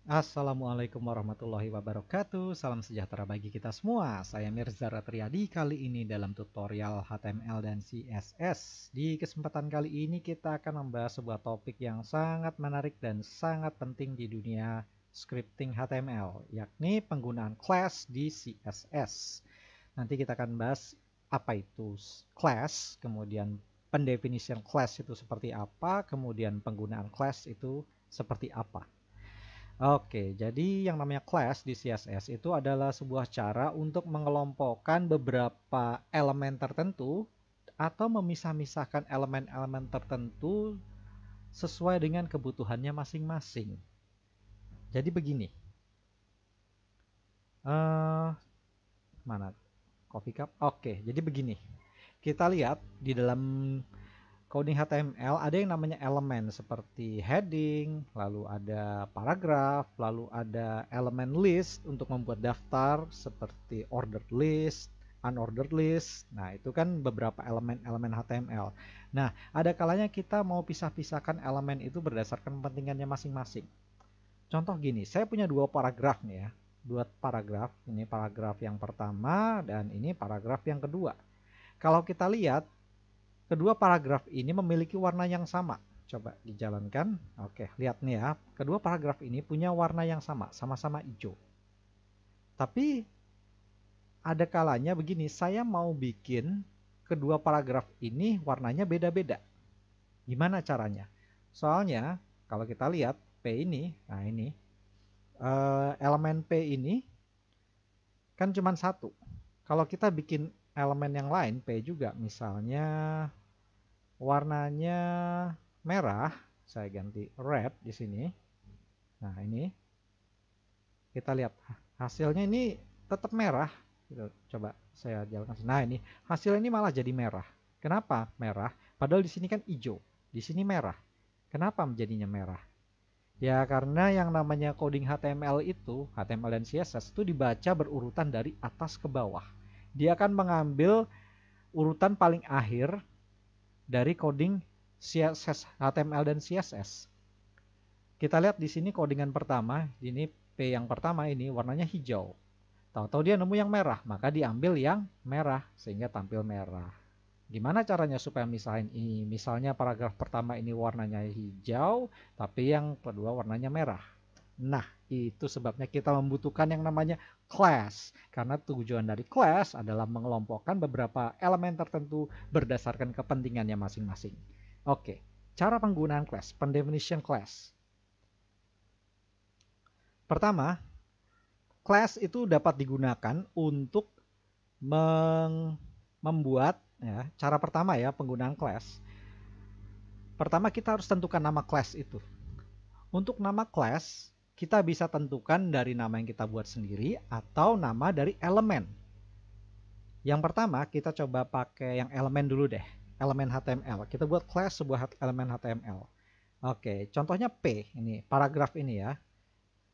Assalamualaikum warahmatullahi wabarakatuh. Salam sejahtera bagi kita semua. Saya Mirza Ratriadi. Kali ini dalam tutorial HTML dan CSS. Di kesempatan kali ini kita akan membahas sebuah topik yang sangat menarik dan sangat penting di dunia scripting HTML, yakni penggunaan class di CSS. Nanti kita akan bahas apa itu class, kemudian pendefinisian class itu seperti apa, kemudian penggunaan class itu seperti apa. Oke, jadi yang namanya class di CSS itu adalah sebuah cara untuk mengelompokkan beberapa elemen tertentu atau memisah-misahkan elemen-elemen tertentu sesuai dengan kebutuhannya masing-masing. Jadi begini, eh mana coffee cup? Oke, jadi begini. Kita lihat di dalam coding HTML ada yang namanya elemen seperti heading, lalu ada paragraf, lalu ada elemen list untuk membuat daftar seperti ordered list, unordered list. Nah, itu kan beberapa elemen-elemen HTML. Nah, ada kalanya kita mau pisah-pisahkan elemen itu berdasarkan kepentingannya masing-masing. Contoh gini, saya punya dua paragraf nih ya. Dua paragraf, ini paragraf yang pertama dan ini paragraf yang kedua. Kalau kita lihat kedua paragraf ini memiliki warna yang sama. Coba dijalankan. Oke, lihat nih ya. Kedua paragraf ini punya warna yang sama, sama-sama hijau. Tapi ada kalanya begini, saya mau bikin kedua paragraf ini warnanya beda-beda. Gimana caranya? Soalnya kalau kita lihat P ini, nah ini elemen P ini kan cuma satu. Kalau kita bikin elemen yang lain P juga, misalnya warnanya merah, saya ganti red di sini. Nah, ini kita lihat hasilnya ini tetap merah. Coba saya jalankan. Nah, ini hasilnya ini malah jadi merah. Kenapa merah? Padahal di sini kan hijau, di sini merah. Kenapa menjadinya merah? Ya karena yang namanya coding HTML itu, HTML dan CSS itu dibaca berurutan dari atas ke bawah. Dia akan mengambil urutan paling akhir dari coding CSS, HTML dan CSS. Kita lihat di sini codingan pertama, ini P yang pertama ini warnanya hijau. Tahu-tahu dia nemu yang merah, maka diambil yang merah sehingga tampil merah. Gimana caranya supaya misahin ini? Misalnya paragraf pertama ini warnanya hijau, tapi yang kedua warnanya merah. Nah, itu sebabnya kita membutuhkan yang namanya class. Karena tujuan dari class adalah mengelompokkan beberapa elemen tertentu berdasarkan kepentingannya masing-masing. Oke, cara penggunaan class, pendefinition class. Pertama, class itu dapat digunakan untuk membuat ya, cara pertama ya penggunaan class. Pertama kita harus tentukan nama class itu. Untuk nama class, kita bisa tentukan dari nama yang kita buat sendiri atau nama dari elemen. Yang pertama kita coba pakai yang elemen dulu deh, elemen HTML. Kita buat class sebuah elemen HTML. Oke, contohnya P ini, paragraf ini ya.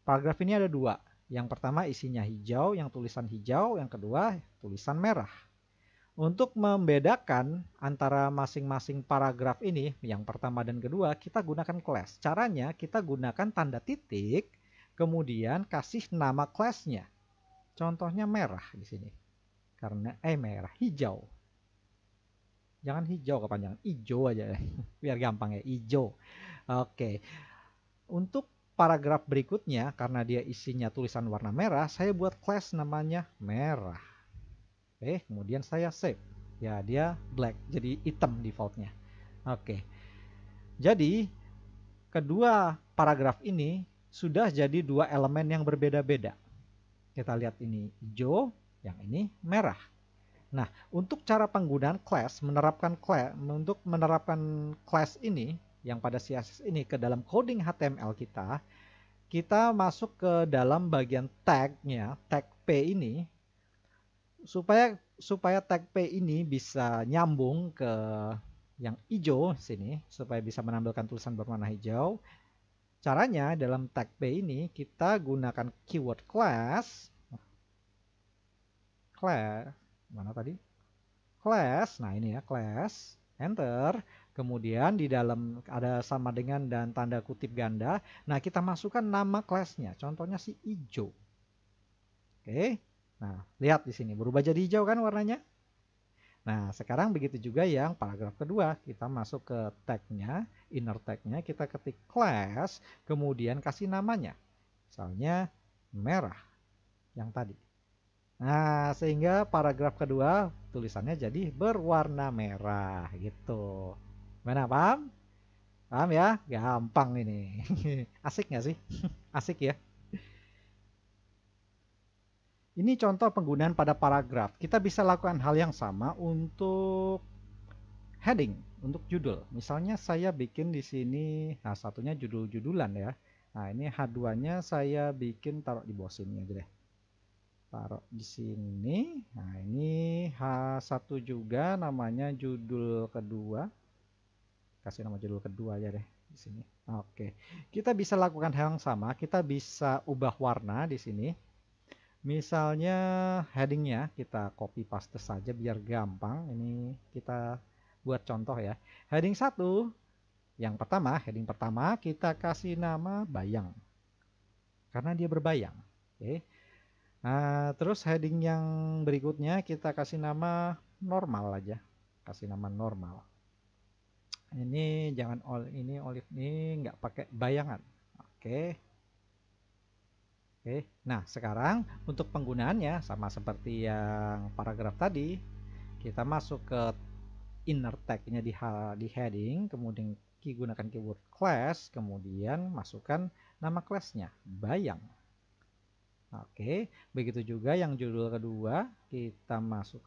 Paragraf ini ada dua. Yang pertama isinya hijau, yang tulisan hijau, yang kedua tulisan merah. Untuk membedakan antara masing-masing paragraf ini, yang pertama dan kedua, kita gunakan class. Caranya kita gunakan tanda titik, kemudian kasih nama classnya. Contohnya merah di sini. Karena merah, hijau. Jangan hijau kepanjangan, hijau aja biar gampang ya, hijau. Oke. Untuk paragraf berikutnya, karena dia isinya tulisan warna merah, saya buat class namanya merah. Oke, kemudian saya save. Ya, dia black, jadi hitam defaultnya. Oke, jadi kedua paragraf ini sudah jadi dua elemen yang berbeda-beda. Kita lihat ini hijau, yang ini merah. Nah, untuk cara penggunaan class, untuk menerapkan class ini, yang pada CSS ini ke dalam coding HTML kita masuk ke dalam bagian tag-nya, tag P ini, supaya tag P ini bisa nyambung ke yang hijau sini supaya bisa menampilkan tulisan berwarna hijau. Caranya dalam tag P ini kita gunakan keyword class mana tadi? Class. Nah, ini ya class. Enter. Kemudian di dalam ada sama dengan dan tanda kutip ganda. Nah, kita masukkan nama kelasnya. Contohnya si hijau. Oke. Nah, lihat di sini berubah jadi hijau kan warnanya? Nah, sekarang begitu juga yang paragraf kedua. Kita masuk ke tag-nya, inner tag-nya, kita ketik class, kemudian kasih namanya. Misalnya merah yang tadi. Nah, sehingga paragraf kedua tulisannya jadi berwarna merah gitu. Mana paham? Paham ya? Gampang ini. Asik nggak sih? Asik ya? Ini contoh penggunaan pada paragraf. Kita bisa lakukan hal yang sama untuk heading, untuk judul. Misalnya saya bikin di sini, nah satunya judul-judulan ya. Nah ini H2-nya saya bikin taruh di bawah sini aja deh. Taruh di sini. Nah ini H1 juga namanya judul kedua. Kasih nama judul kedua aja deh di sini. Oke. Kita bisa lakukan hal yang sama. Kita bisa ubah warna di sini. Misalnya headingnya kita copy paste saja biar gampang. Ini kita buat contoh ya. Heading 1, yang pertama, heading pertama kita kasih nama bayang. Karena dia berbayang. Oke. Nah, terus heading yang berikutnya kita kasih nama normal aja. Kasih nama normal. Ini jangan ini olive ini nggak pakai bayangan. Oke. Oke. Nah, sekarang untuk penggunaannya sama seperti yang paragraf tadi, kita masuk ke inner tag-nya di heading, kemudian gunakan keyword class, kemudian masukkan nama kelasnya, bayang. Oke, begitu juga yang judul kedua, kita masuk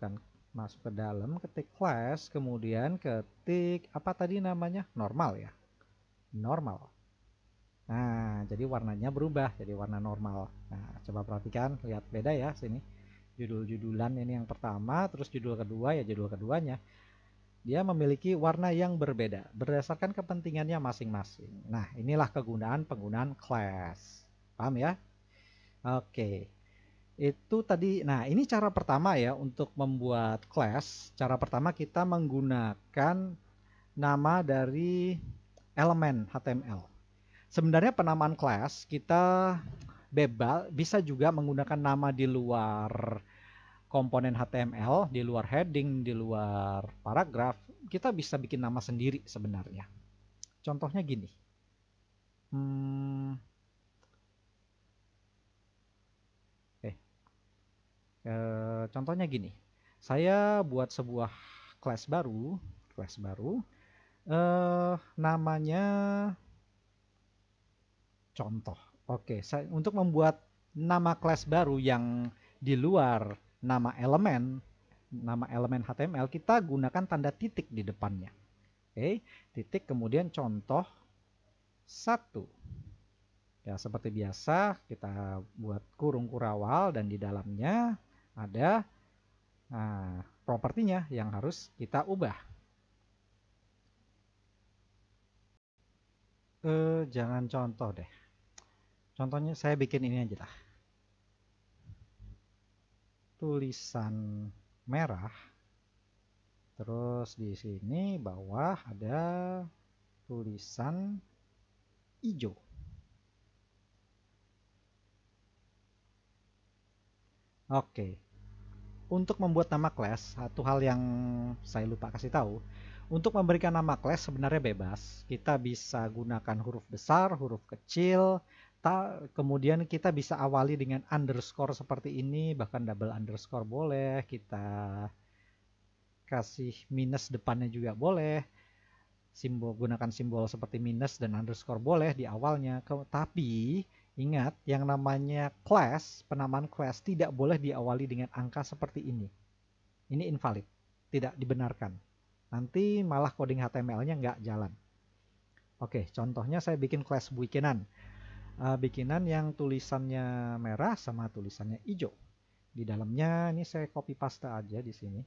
ke dalam, ketik class, kemudian ketik apa tadi namanya? Normal ya. Normal. Nah, jadi warnanya berubah jadi warna normal. Nah, coba perhatikan, lihat beda ya sini. Judul-judulan ini yang pertama, terus judul kedua ya judul keduanya. Dia memiliki warna yang berbeda berdasarkan kepentingannya masing-masing. Nah, inilah penggunaan class. Paham ya? Oke. Itu tadi. Nah, ini cara pertama ya untuk membuat class. Cara pertama kita menggunakan nama dari elemen HTML. Sebenarnya penamaan class kita bebas bisa juga menggunakan nama di luar komponen HTML, di luar heading, di luar paragraf. Kita bisa bikin nama sendiri sebenarnya. Contohnya gini. Hmm, contohnya gini. Saya buat sebuah class baru, namanya contoh. Oke, untuk membuat nama kelas baru yang di luar nama elemen HTML, kita gunakan tanda titik di depannya. Oke, titik kemudian contoh 1. Ya, seperti biasa kita buat kurung kurawal dan di dalamnya ada propertinya yang harus kita ubah. Jangan contoh deh. Contohnya saya bikin ini aja lah. Tulisan merah. Terus di sini bawah ada tulisan hijau. Oke. Untuk membuat nama kelas, satu hal yang saya lupa kasih tahu, untuk memberikan nama kelas sebenarnya bebas. Kita bisa gunakan huruf besar, huruf kecil, kemudian kita bisa awali dengan underscore seperti ini, bahkan double underscore boleh, kita kasih minus depannya juga boleh, gunakan simbol seperti minus dan underscore boleh di awalnya. Tapi ingat, yang namanya class, penamaan class tidak boleh diawali dengan angka seperti ini. Ini invalid, tidak dibenarkan. Nanti malah coding HTML-nya nggak jalan. Oke, contohnya saya bikin class bikinan. Bikinan yang tulisannya merah sama tulisannya hijau. Di dalamnya ini saya copy paste aja di sini.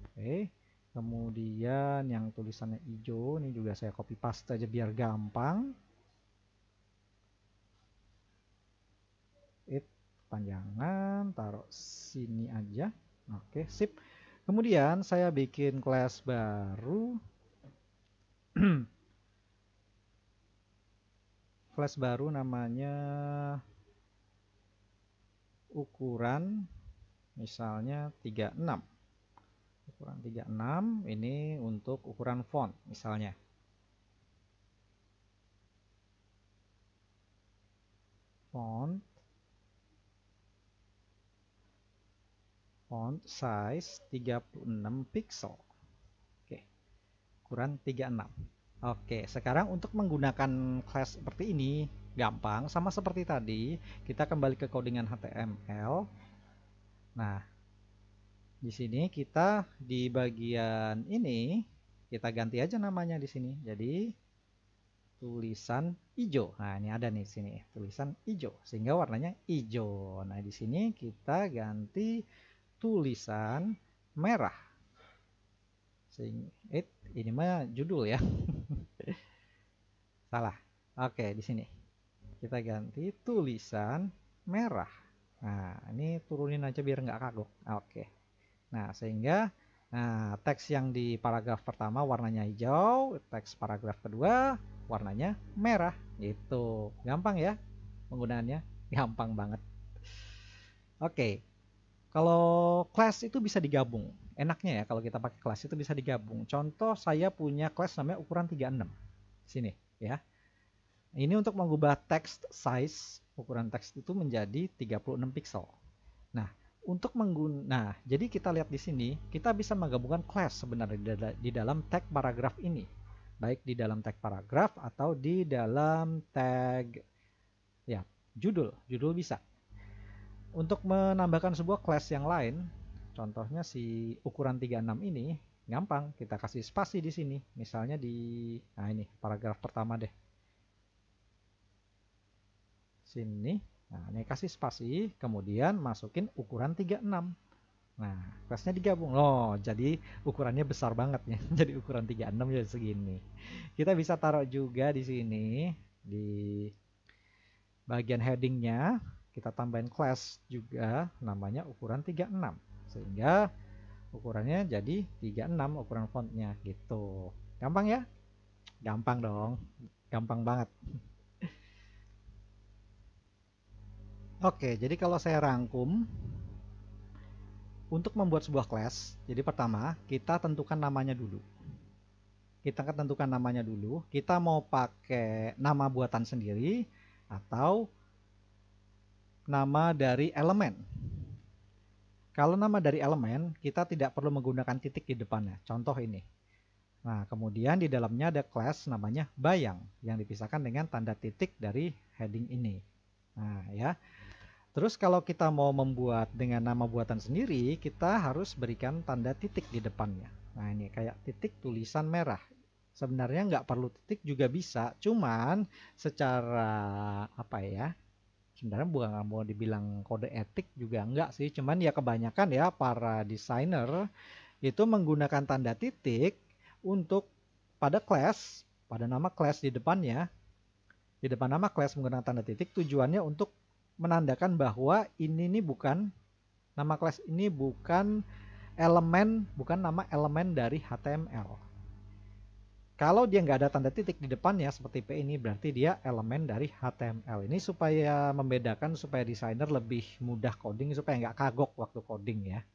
Oke, kemudian yang tulisannya hijau ini juga saya copy paste aja biar gampang. Panjangan taruh sini aja. Oke, sip. Kemudian saya bikin kelas baru. Kelas baru namanya ukuran misalnya 36. Ukuran 36 ini untuk ukuran font misalnya. Font size 36 pixel. Oke, ukuran 36. Oke, sekarang untuk menggunakan class seperti ini gampang, sama seperti tadi. Kita kembali ke codingan HTML. Nah, di sini kita di bagian ini kita ganti aja namanya di sini. Jadi tulisan hijau. Nah, ini ada nih di sini tulisan hijau sehingga warnanya hijau. Nah, di sini kita ganti tulisan merah. Ini mah judul ya. Salah. Oke, di sini kita ganti tulisan merah. Nah, ini turunin aja biar nggak kagok. Oke. Nah, sehingga teks yang di paragraf pertama warnanya hijau, teks paragraf kedua warnanya merah. Gitu. Gampang ya penggunaannya? Gampang banget. Oke. Kalau class itu bisa digabung. Enaknya ya kalau kita pakai class itu bisa digabung. Contoh saya punya class namanya ukuran 36. Sini ya. Ini untuk mengubah text size ukuran teks itu menjadi 36 pixel. Nah, jadi kita lihat di sini, kita bisa menggabungkan class sebenarnya di dalam tag paragraf ini. Baik di dalam tag paragraf atau di dalam tag ya, judul bisa. Untuk menambahkan sebuah class yang lain, contohnya si ukuran 36 ini, gampang, kita kasih spasi di sini. Misalnya ini paragraf pertama deh. Sini, nah ini kasih spasi, kemudian masukin ukuran 36. Nah, kelasnya digabung. Oh, jadi ukurannya besar banget ya. Jadi ukuran 36 ya segini. Kita bisa taruh juga di sini di bagian headingnya kita tambahin class juga namanya ukuran 36 sehingga ukurannya jadi 36 ukuran fontnya gitu. Gampang ya? Gampang dong. Gampang banget. Oke, jadi kalau saya rangkum untuk membuat sebuah class, jadi pertama kita tentukan namanya dulu. Kita tentukan namanya dulu. Kita mau pakai nama buatan sendiri atau nama dari elemen. Kalau nama dari elemen, kita tidak perlu menggunakan titik di depannya. Contoh ini. Nah, kemudian di dalamnya ada class namanya bayang yang dipisahkan dengan tanda titik dari heading ini. Nah, ya. Terus kalau kita mau membuat dengan nama buatan sendiri, kita harus berikan tanda titik di depannya. Nah, ini kayak titik tulisan merah. Sebenarnya nggak perlu titik juga bisa, cuman secara apa ya? Sebenarnya bukan mau dibilang kode etik juga enggak sih, cuman ya kebanyakan ya para desainer itu menggunakan tanda titik untuk pada class, pada nama class di depannya, di depan nama class menggunakan tanda titik tujuannya untuk menandakan bahwa ini nih bukan nama kelas ini bukan nama elemen dari HTML. Kalau dia nggak ada tanda titik di depannya seperti P ini berarti dia elemen dari HTML. Ini supaya membedakan supaya desainer lebih mudah coding supaya nggak kagok waktu coding ya.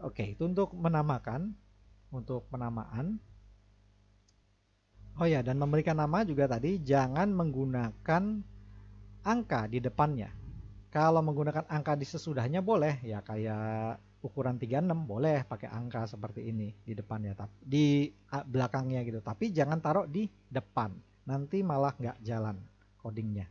Oke, itu untuk menamakan, untuk penamaan. Oh ya, dan memberikan nama juga tadi jangan menggunakan angka di depannya. Kalau menggunakan angka di sesudahnya boleh, ya kayak ukuran 36 boleh pakai angka seperti ini di depannya, di belakangnya gitu. Tapi jangan taruh di depan, nanti malah nggak jalan codingnya.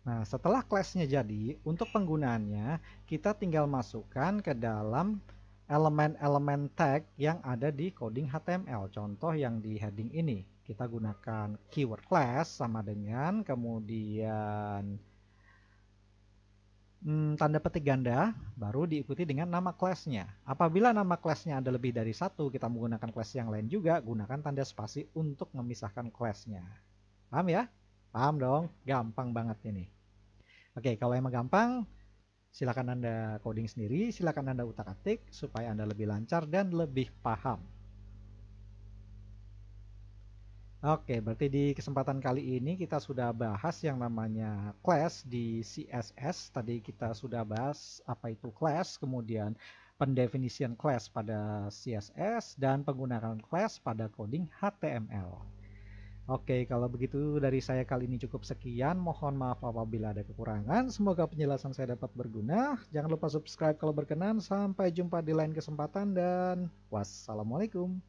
Nah, setelah class-nya jadi, untuk penggunaannya kita tinggal masukkan ke dalam elemen-elemen tag yang ada di coding HTML. Contoh yang di heading ini, kita gunakan keyword class sama dengan kemudian tanda petik ganda, baru diikuti dengan nama kelasnya. Apabila nama kelasnya ada lebih dari satu, kita menggunakan kelas yang lain juga, gunakan tanda spasi untuk memisahkan kelasnya. Paham ya? Paham dong? Gampang banget ini. Oke, kalau emang gampang, Silakan Anda coding sendiri, silakan Anda utak-atik supaya Anda lebih lancar dan lebih paham. Oke, berarti di kesempatan kali ini kita sudah bahas yang namanya class di CSS. Tadi kita sudah bahas apa itu class, kemudian pendefinisian class pada CSS, dan penggunaan class pada coding HTML. Oke, kalau begitu dari saya kali ini cukup sekian. Mohon maaf apabila ada kekurangan. Semoga penjelasan saya dapat berguna. Jangan lupa subscribe kalau berkenan. Sampai jumpa di lain kesempatan dan wassalamualaikum.